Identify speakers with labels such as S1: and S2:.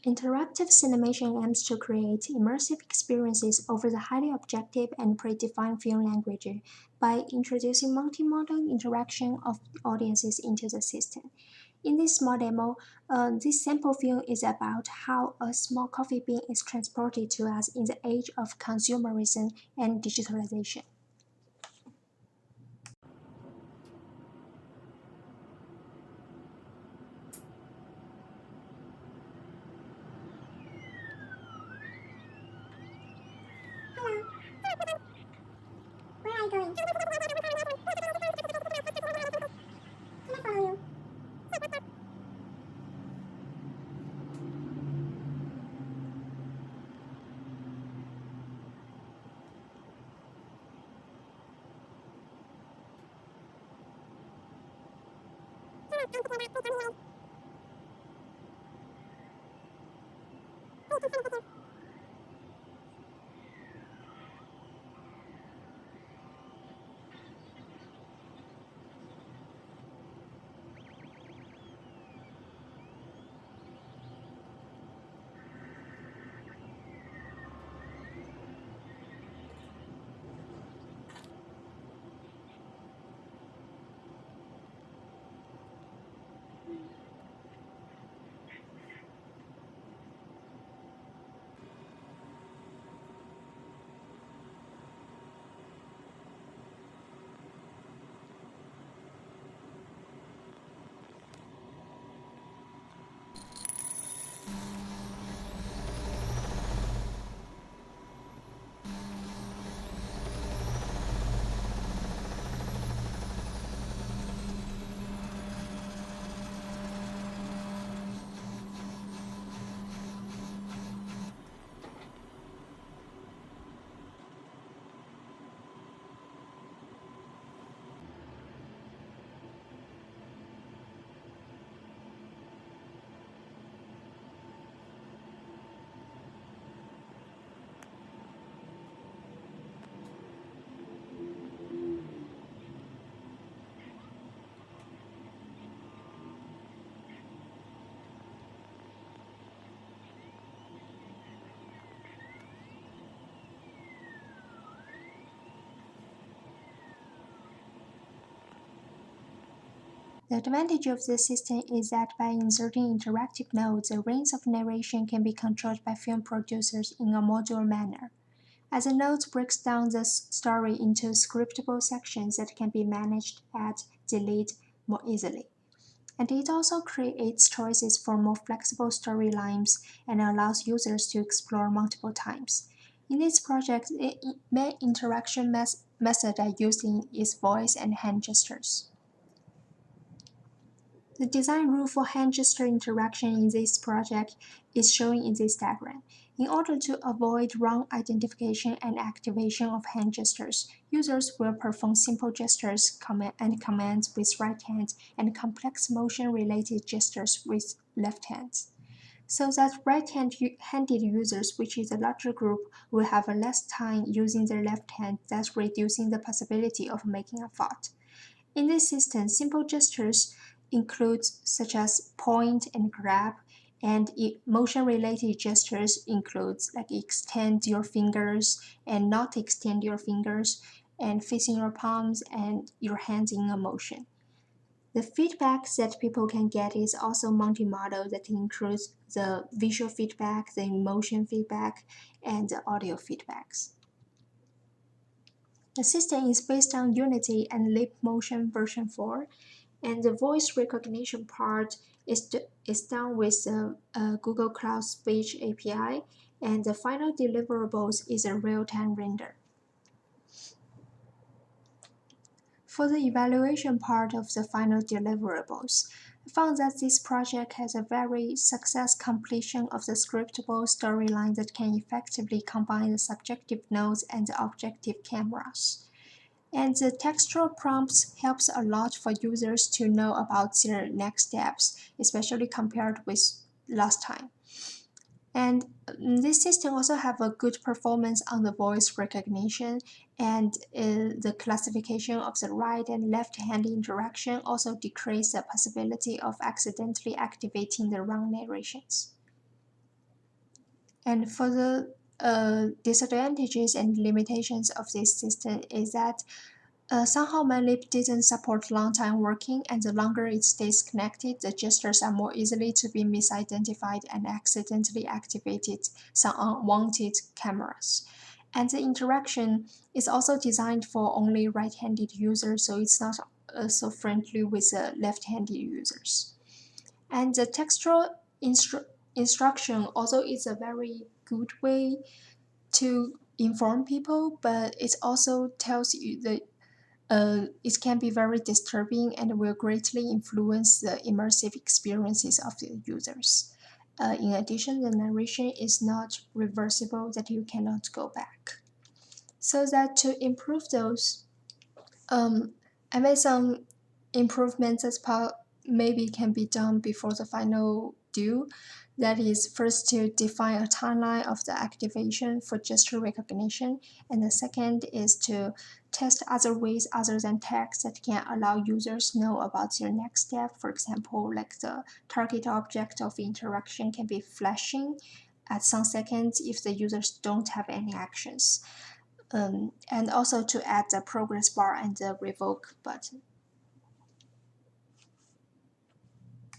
S1: Interactive cinemation aims to create immersive experiences over the highly objective and predefined film language by introducing multimodal interaction of audiences into the system. In this small demo, this sample film is about how a small coffee bean is transported to us in the age of consumerism and digitalization.
S2: Hello. Where are you going? Can I follow you?
S1: The advantage of this system is that by inserting interactive nodes, the reins of narration can be controlled by film producers in a modular manner. As the nodes breaks down the story into scriptable sections that can be managed, add, delete more easily. And it also creates choices for more flexible storylines and allows users to explore multiple times. In this project, the main interaction method I used is voice and hand gestures. The design rule for hand gesture interaction in this project is shown in this diagram. In order to avoid wrong identification and activation of hand gestures, users will perform simple gestures and commands with right hand and complex motion-related gestures with left hand. So that right-handed users, which is a larger group, will have less time using their left hand, thus reducing the possibility of making a fault. In this system, simple gestures include such as point and grab, and motion-related gestures includes like extend your fingers and not extend your fingers, and facing your palms and your hands in a motion. The feedback that people can get is also multimodal that includes the visual feedback, the emotion feedback, and the audio feedbacks. The system is based on Unity and LeapMotion version 4, and the voice recognition part is done with the Google Cloud Speech API, and the final deliverables is a real-time render. For the evaluation part of the final deliverables, I found that this project has a very success completion of the scriptable storyline that can effectively combine the subjective nodes and the objective cameras. And the textual prompts helps a lot for users to know about their next steps, especially compared with last time. And this system also have a good performance on the voice recognition, and the classification of the right and left hand interaction also decrease the possibility of accidentally activating the wrong narrations. And for the disadvantages and limitations of this system is that somehow MyLip didn't support long-time working, and the longer it stays connected, the gestures are more easily to be misidentified and accidentally activated some unwanted cameras. And the interaction is also designed for only right-handed users, so it's not so friendly with the left-handed users. And the textual instruction also is a very good way to inform people, but it also tells you that it can be very disturbing and will greatly influence the immersive experiences of the users. In addition, the narration is not reversible, that you cannot go back. So that to improve those, I made some improvements as maybe can be done before the final due. That is, first to define a timeline of the activation for gesture recognition, and the second is to test other ways other than text that can allow users know about their next step. For example, like the target object of interaction can be flashing at some seconds if the users don't have any actions. And also to add the progress bar and the revoke button.